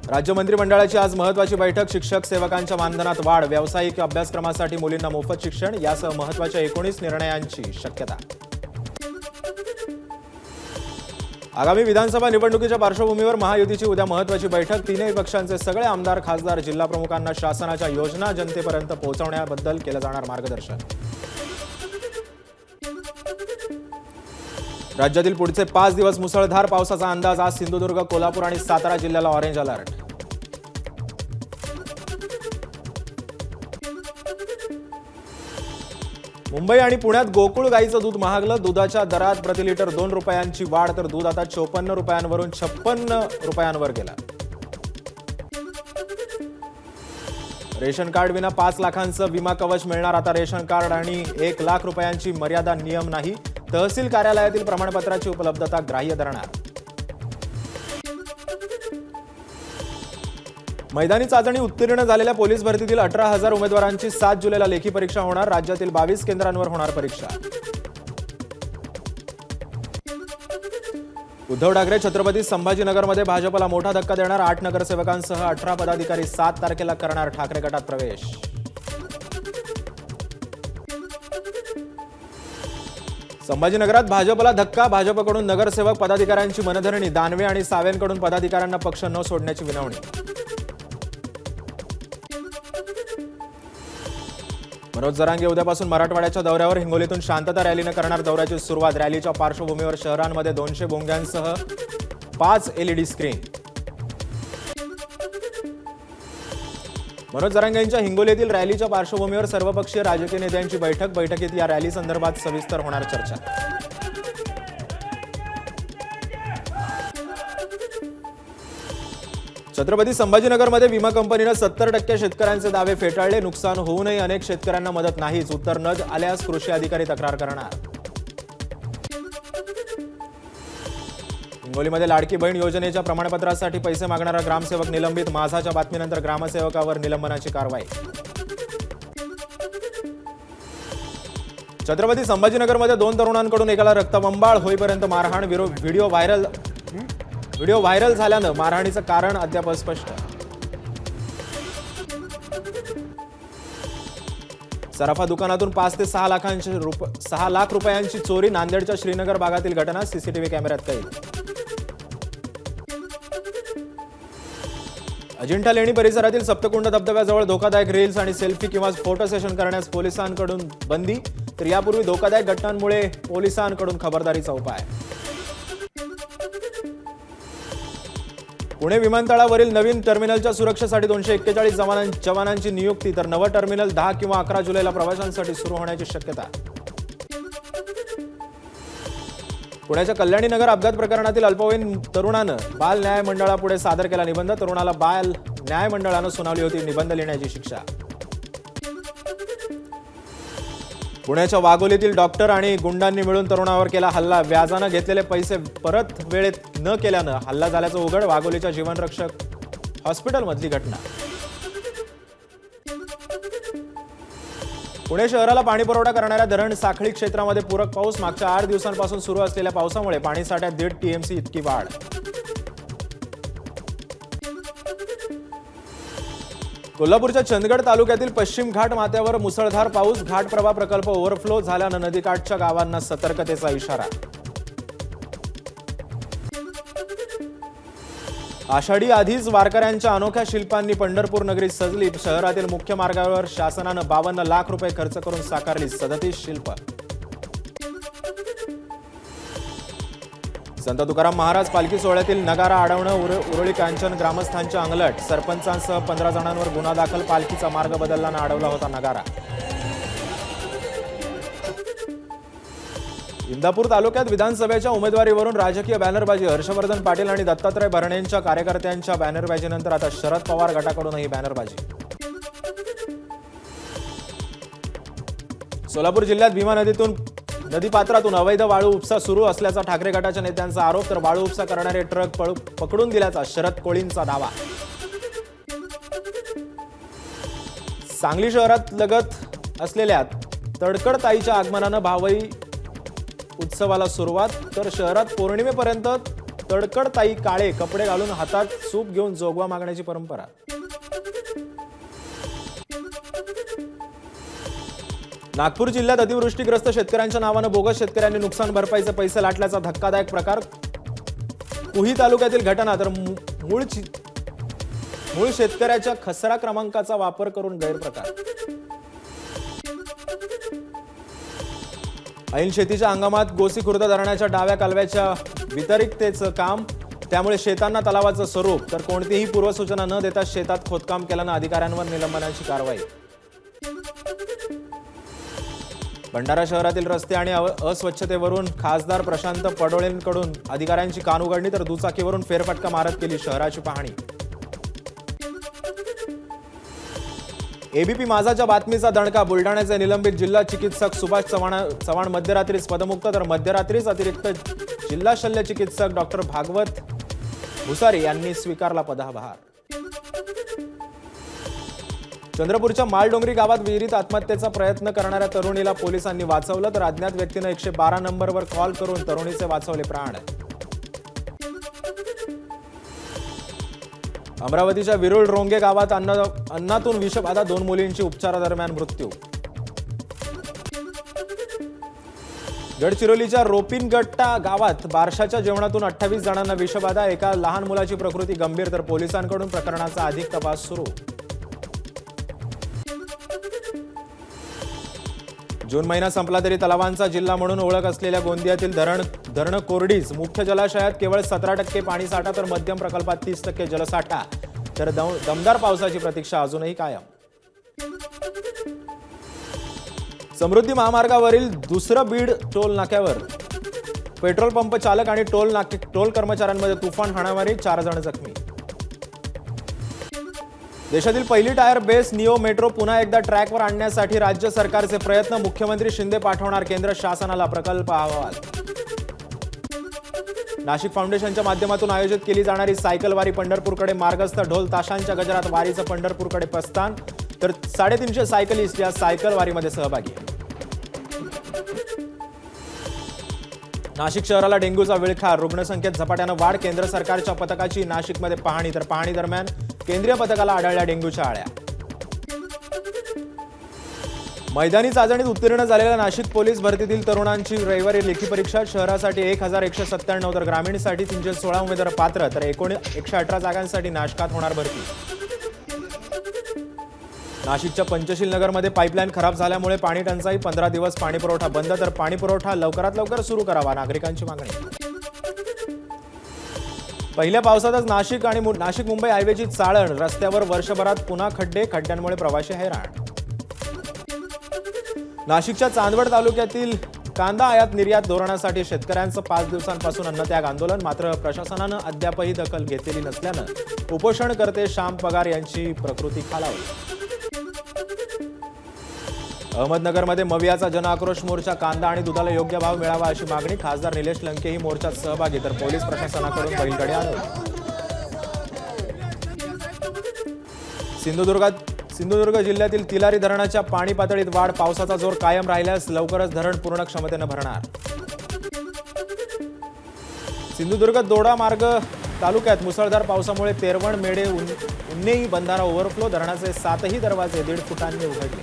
राज्य मंत्रिमंडळाची आज महत्त्वाची बैठक। शिक्षक सेवकांच्या मानधनात वाढ, व्यावसायिक अभ्यासक्रमासाठी मुलींना मोफत शिक्षण यासह महत्त्वाच्या 19 निर्णयांची शक्यता। आगामी विधानसभा निवडणुकीच्या पार्श्वभूमीवर महायुतीची उद्या महत्त्वाची बैठक। तीनही पक्षांचे सगळे आमदार, खासदार, जिल्हा प्रमुखांना शासनाच्या योजना जनतेपर्यंत पोहोचवण्याबद्दल केलं जाणार मार्गदर्शन। राज्यातील पुढचे 5 दिवस मुसळधार पावसाचा अंदाज। आज सिंधुदुर्ग, कोल्हापूर आणि सातारा जिल्ह्याला ऑरेंज अलर्ट। मुंबई आणि पुण्यात गोकुळ गाईचं दूध महागलं। दुधाच्या दरात प्रति लिटर 2 रुपयांची वाढ, तर दूध आता 54 रुपयांवरून 56 रुपयांवर गेलं। रेशन कार्ड विना 5 लाखांचं विमा कवच मिळणार। आता रेशन कार्ड आणि 1 लाख रुपयांची मर्यादा नियम नाही। तहसील कार्यालयातील प्रमाणपत्राची उपलब्धता ग्राह्य धरणार। मैदानी चाचणी उत्तीर्ण झालेल्या पोलीस भरतीतील 18,000 उमेदवारांची 7 जुलैला लेखी परीक्षा होणार। राज्यातील 22 केंद्रांवर होणार परीक्षा। उद्धव ठाकरे छत्रपती संभाजीनगरमध्ये भाजपला मोठा धक्का देणार। 8 नगरसेवकांसह 18 पदाधिकारी 7 तारखेला करणार ठाकरे गटात प्रवेश। संभाजीनगरात भाजपला धक्का, भाजपकडून नगरसेवक पदाधिकाऱ्यांची मनधरणी। दानवे आणि सावेंकडून पदाधिकाऱ्यांना पक्ष न सोडण्याची विनवणी। मनोज जरांगे उद्यापासून मराठवाड्याच्या दौऱ्यावर। हिंगोलीतून शांतता रॅलीनं करणार दौऱ्याची सुरुवात। रॅलीच्या पार्श्वभूमीवर शहरांमध्ये 200 भोंग्यांसह 5 LED स्क्रीन। मनोज जरांगे यांच्या हिंगोलीतील रॅलीच्या पार्श्वभूमीवर सर्वपक्षीय राजकीय नेत्यांची बैठक। बैठकीत या रॅली संदर्भात सविस्तर होणार चर्चा। छत्रपती संभाजीनगरमध्ये विमा कंपनीने 70% शेतकऱ्यांचे दावे फेटाळले। नुकसान होऊनही अनेक शेतकऱ्यांना मदत नाहीच। उत्तर न आल्यास कृषी अधिकारी तक्रार करणार। हिंगोलीमध्ये लाडकी बहीण योजनेच्या प्रमाणपत्रासाठी पैसे मागणारा ग्रामसेवक निलंबित। माझाच्या बातमीनंतर ग्रामसेवकावर निलंबनाची कारवाई। छत्रपती संभाजीनगरमध्ये 2 तरुणांकडून एकाला रक्तबंबाळ होईपर्यंत मारहाण। व्हिडिओ व्हायरल झाल्यानं मारहाणीचं कारण अद्याप अस्पष्ट। सराफा दुकानातून 5 ते 6 लाख रुपयांची चोरी। नांदेडच्या श्रीनगर भागातील घटना सीसीटीव्ही कॅमेऱ्यात कैद। अजिंठा लेणी परिसरातील सप्तकुंड धबधब्याजवळ धोकादायक रील्स आणि सेल्फी किंवा फोटो सेशन करण्यास पोलिसांकडून बंदी। तर यापूर्वी धोकादायक घटनांमुळे पोलिसांकडून खबरदारीचा उपाय। पुणे विमानतळावरील नवीन टर्मिनलच्या सुरक्षेसाठी 241 जवानांची नियुक्ती। तर नवं टर्मिनल 10 किंवा 11 जुलैला प्रवाशांसाठी सुरू होण्याची शक्यता। पुण्याच्या कल्याणी नगर अपघात प्रकरणातील अल्पवयीन तरुणानं बाल न्याय मंडळापुढे सादर केला निबंध। तरुणाला बाल न्याय मंडळानं सुनावली होती निबंध लिहिण्याची शिक्षा। पुण्याच्या वाघोलीतील डॉक्टर आणि गुंडांनी मिळून तरुणावर केला हल्ला। व्याजानं घेतलेले पैसे परत वेळेत न केल्यानं हल्ला झाल्याचं उघड। वाघोलीच्या जीवनरक्षक हॉस्पिटलमधली घटना। पुणे शहराला पाणीपुरवठा करणाऱ्या धरण साखळी क्षेत्रामध्ये पूरक पाऊस। मागच्या 8 दिवसांपासून सुरू असलेल्या पावसामुळे पाणीसाठ्यात 1.5 TMC इतकी वाढ। कोल्हापूरच्या चंदगड तालुक्यातील पश्चिम घाट माथ्यावर मुसळधार पाऊस। घाटप्रभा प्रकल्प ओव्हरफ्लो झाल्यानं नदीकाठच्या गावांना सतर्कतेचा इशारा। आषाढी आधीच वारकऱ्यांच्या अनोख्या शिल्पांनी पंढरपूर नगरी सजली। शहरातील मुख्य मार्गावर शासनानं 52 लाख रुपये खर्च करून साकारली 37 शिल्प। संत तुकाराम महाराज पालखी सोहळ्यातील नगारा अडवणं उरुळी कांचन ग्रामस्थांच्या अंगलट। सरपंचांसह 15 जणांवर गुन्हा दाखल। पालखीचा मार्ग बदलल्यानं अडवला होता नगारा। इंदापूर तालुक्यात विधानसभेच्या उमेदवारीवरून राजकीय बॅनरबाजी। हर्षवर्धन पाटील आणि दत्तात्रय भरणेंच्या कार्यकर्त्यांच्या बॅनरबाजीनंतर आता शरद पवार गटाकडूनही बॅनरबाजी। सोलापूर जिल्ह्यात भीमा नदीपात्रातून अवैध वाळू उपसा सुरू असल्याचा ठाकरे गटाच्या नेत्यांचा आरोप। तर वाळू उपसा करणारे ट्रक पकडून दिल्याचा शरद कोळींचा दावा। सांगली शहरात लगत असलेल्या तडकडताईच्या आगमनानं भावई उत्सवाला सुरुवात। तर शहरात पौर्णिमेपर्यंत तडकडताई काळे कपडे घालून हातात सूप घेऊन जोगवा मागण्याची परंपरा. नागपूर जिल्ह्यात अतिवृष्टीग्रस्त शेतकऱ्यांच्या नावानं बोगस शेतकऱ्यांनी नुकसान भरपाईचे पैसे लाटल्याचा धक्कादायक प्रकार. कुही तालुक्यातील घटना. तर मूळ शेतकऱ्याच्या खसरा क्रमांकाचा वापर करून गैरप्रकार. ऐन शेतीच्या हंगामात गोसीखुर्द धरणाच्या डाव्या कालव्याच्या वितरिततेचं काम. त्यामुळे शेतांना तलावाचं स्वरूप. तर कोणतीही पूर्वसूचना न देता शेतात खोदकाम केल्यानं अधिकाऱ्यांवर निलंबनाची कारवाई. भंडारा शहरातील रस्ते आणि अस्वच्छतेवरून खासदार प्रशांत पडोळेंकडून अधिकाऱ्यांची कानउघडणी. तर दुचाकीवरून फेरफटका मारत केली शहराची पाहणी. एबीपी माझाच्या बातमीचा दणका. बुलढाण्याचे निलंबित जिल्हा चिकित्सक सुभाष चव्हाण मध्यरात्रीच पदमुक्त. तर मध्यरात्रीच अतिरिक्त जिल्हा शल्य चिकित्सक डॉक्टर भागवत भुसारी यांनी स्वीकारला पदभार. चंद्रपूरच्या मालडोंगरी गावात विहिरीत आत्महत्येचा प्रयत्न करणाऱ्या तरुणीला पोलिसांनी वाचवलं. तर अज्ञात व्यक्तीनं 112 नंबरवर कॉल करून तरुणीचे वाचवले प्राण. अमरावतीच्या विरुळ रोंगे गावात अन्नातून विषबाधा. 2 मुलींची उपचारादरम्यान मृत्यू. गडचिरोलीच्या रोपिनगट्टा गावात बारशाच्या जेवणातून 28 जणांना विषबाधा. एका लहान मुलाची प्रकृती गंभीर. तर पोलिसांकडून प्रकरणाचा अधिक तपास सुरू. जून महिना संपला तरी तलावांचा जिल्हा म्हणून ओळख असलेल्या गोंदियातील धरण कोरडीच. मुख्य जलाशयात केवळ 17% पाणीसाठा. तर मध्यम प्रकल्पात 30% जलसाठा. तर दमदार पावसाची प्रतीक्षा अजूनही कायम. समृद्धी महामार्गावरील दुसरं बीड टोल नाक्यावर पेट्रोल पंप चालक आणि टोल कर्मचाऱ्यांमध्ये तुफान हाणामारी. 4 जण जखमी. देशातील पहिली टायर बेस निओ मेट्रो पुन्हा एकदा ट्रॅकवर आणण्यासाठी राज्य सरकारचे प्रयत्न. मुख्यमंत्री शिंदे पाठवणार केंद्र शासनाला प्रकल्प अहवाल. नाशिक फाउंडेशनच्या माध्यमातून आयोजित केली जाणारी सायकल वारी पंढरपूरकडे मार्गस्थ. ढोल ताशांच्या गजरात वारीचं पंढरपूरकडे प्रस्थान. तर 350 सायकलिस्ट या सायकल वारीमध्ये सहभागी. नाशिक शहराला डेंग्यूचा विळखा. रुग्णसंख्येत झपाट्यानं वाढ. केंद्र सरकारच्या पथकाची नाशिकमध्ये पाहणी. तर पाहणी दरम्यान केंद्रीय पथकाला आढळल्या डेंग्यूच्या आळ्या. मैदानी चाचणीत उत्तीर्ण झालेल्या नाशिक पोलीस भरतीतील तरुणांची रविवारी लेखी परीक्षा. शहरासाठी 1197. तर ग्रामीणसाठी 316 उमेदवार पात्र. तर 118 जागांसाठी नाशकात होणार भरती. नाशिकच्या पंचशील नगरमध्ये पाईपलाईन खराब झाल्यामुळे पाणी टंचाई. 15 दिवस पाणीपुरवठा बंद. तर पाणीपुरवठा लवकरात लवकर सुरू करावा नागरिकांची मागणी. पहिल्या पावसातच नाशिक मुंबई हायवेची चाळण. रस्त्यावर वर्षभरात पुन्हा खड्ड्यांमुळे प्रवासी हैराण. नाशिकच्या चांदवड तालुक्यातील कांदा आयात निर्यात धोरणासाठी शेतकऱ्यांचं 5 दिवसांपासून अन्नत्याग आंदोलन. मात्र प्रशासनानं अद्यापही दखल घेतलेली नसल्यानं उपोषणकर्ते श्याम पगार यांची प्रकृती खालावली. अहमदनगरमध्ये मवियाचा जनआक्रोश मोर्चा. कांदा आणि दुधाला योग्य भाव मिळावा अशी मागणी. खासदार निलेश लंकेही मोर्चात सहभागी. तर पोलीस प्रशासनाकडून बैलगाडी आंदोलन. सिंधुदुर्ग जिल्ह्यातील तिलारी धरणाच्या पाणी पातळीत वाढ. पावसाचा जोर कायम राहिल्यास लवकरच धरण पूर्ण क्षमतेनं भरणार. सिंधुदुर्ग दोडा मार्ग तालुक्यात मुसळधार पावसामुळे तेरवण मेढे उन्नेई बंधारा ओव्हरफ्लो. धरणाचे 7ही दरवाजे 1.5 फुटांनी उघडले.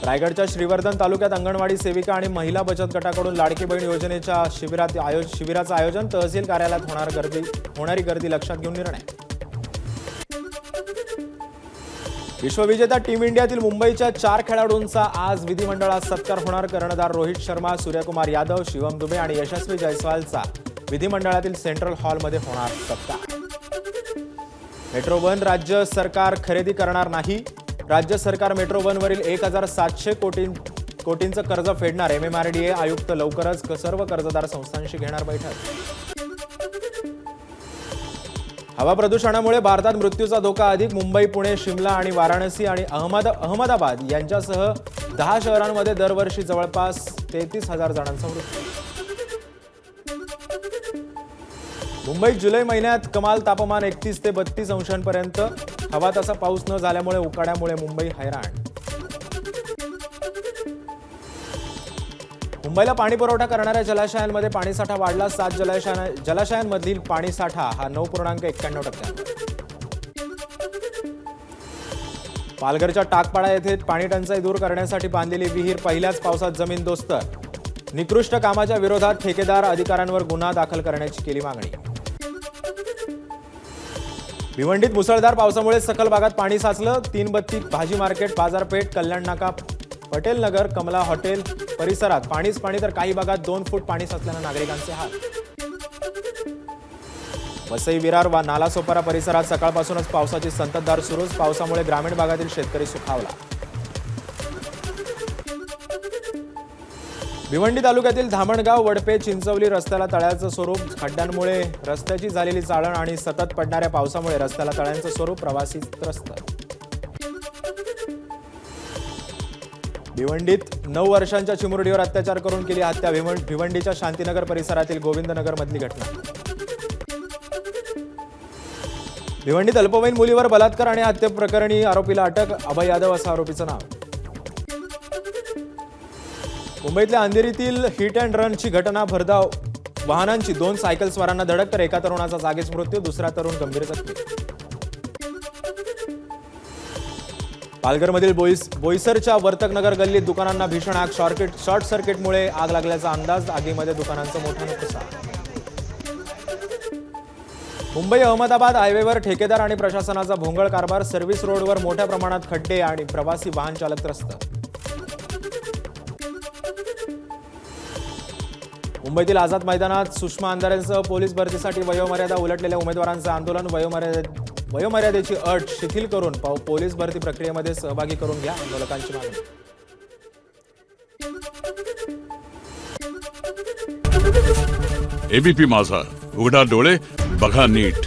रायगडच्या श्रीवर्धन तालुक्यात अंगणवाडी सेविका आणि महिला बचत गटाकडून लाडकी बहीण योजनेच्या शिबिराचं आयोजन. तहसील कार्यालयात होणारी गर्दी लक्षात घेऊन निर्णय. विश्वविजेता टीम इंडियातील मुंबईच्या 4 खेळाडूंचा आज विधिमंडळात सत्कार होणार. कर्णधार रोहित शर्मा, सूर्यकुमार यादव, शिवम दुबे आणि यशस्वी जयस्वालचा विधिमंडळातील सेंट्रल हॉलमध्ये होणार सत्कार. मेट्रो वन राज्य सरकार खरेदी करणार नाही. राज्य सरकार मेट्रो वनवरील 1700 कोटींचं कर्ज फेडणार. MMRDA आयुक्त लवकरच सर्व कर्जदार संस्थांशी घेणार बैठक. हवा प्रदूषणामुळे भारतात मृत्यूचा धोका अधिक. मुंबई, पुणे, शिमला आणि वाराणसी आणि अहमदाबाद यांच्यासह 10 शहरांमध्ये दरवर्षी जवळपास 33,000 जणांचा मृत्यू. मुंबईत जुलै महिन्यात कमाल तापमान 31 ते 32 अंशांपर्यंत. हवा तसा पाऊस न झाल्यामुळे उकाड्यामुळे मुंबई हैराण. मुंबईला पाणी पुरवठा करणाऱ्या जलाशयांमध्ये पाणीसाठा वाढला. 7 जलाशयांमधील पाणीसाठा हा 9.91%. पालघरच्या टाकपाडा येथे पाणी टंचाई दूर करण्यासाठी बांधलेली विहीर पहिल्याच पावसात जमीनदोस्त. निकृष्ट कामाच्या विरोधात ठेकेदार अधिकाऱ्यांवर गुन्हा दाखल करण्याची केली मागणी. भिवंडीत मुसळधार पावसामुळे सखल भागात पाणी साचलं. 3 बत्ती भाजी मार्केट, बाजारपेठ, कल्याण नाका, पटेल नगर, कमला हॉटेल परिसरात पाणीच पाणी, तर काही भागात 2 फूट पाणी साचल्यानं नागरिकांचे हाल. वसई विरार व नालासोपारा परिसरात सकाळपासूनच पावसाची संततधार सुरूच. पावसामुळे ग्रामीण भागातील शेतकरी सुखावला. भिवंडी तालुक्यातील धामणगाव वडपे चिंचवली रस्त्याला तळ्याचं स्वरूप. खड्ड्यांमुळे रस्त्याची झालेली चाळण आणि सतत पडणाऱ्या पावसामुळे रस्त्याला तळ्यांचं स्वरूप, प्रवासी त्रस्त. भिवंडीत 9 वर्षांच्या चिमुरडीवर अत्याचार करून केली हत्या. भिवंडीच्या शांतीनगर परिसरातील गोविंदनगर मधली घटना. भिवंडीत अल्पवयीन मुलीवर बलात्कार आणि हत्येप्रकरणी आरोपीला अटक. अभय यादव असं आरोपीचं नाव. मुंबईतल्या अंधेरीतील हिट अँड रनची घटना. भरधाव वाहनांची 2 सायकल स्वारांना धडक, तर एका तरुणाचा जागीच मृत्यू, दुसरा तरुण गंभीर जखमी. पालघरमधील बोईसरच्या वर्तकनगर गल्लीत दुकानांना भीषण आग. शॉर्ट सर्किटमुळे आग लागल्याचा अंदाज. आगीमध्ये दुकानांचं मोठं नुकसान. मुंबई अहमदाबाद हायवेवर ठेकेदार आणि प्रशासनाचा भोंगळ कारभार. सर्व्हिस रोडवर मोठ्या प्रमाणात खड्डे आणि प्रवासी वाहन चालक त्रस्त. मुंबईतील आझाद मैदानात सुषमा अंधारेंसह पोलीस भरतीसाठी वयोमर्यादा उलटलेल्या उमेदवारांचं आंदोलन. वयोमर्यादेची अट शिथिल करून पोलीस भरती प्रक्रियेमध्ये सहभागी करून घ्या, आंदोलकांची मागणी. एबीपी माझा, उघडा डोळे बघा नीट.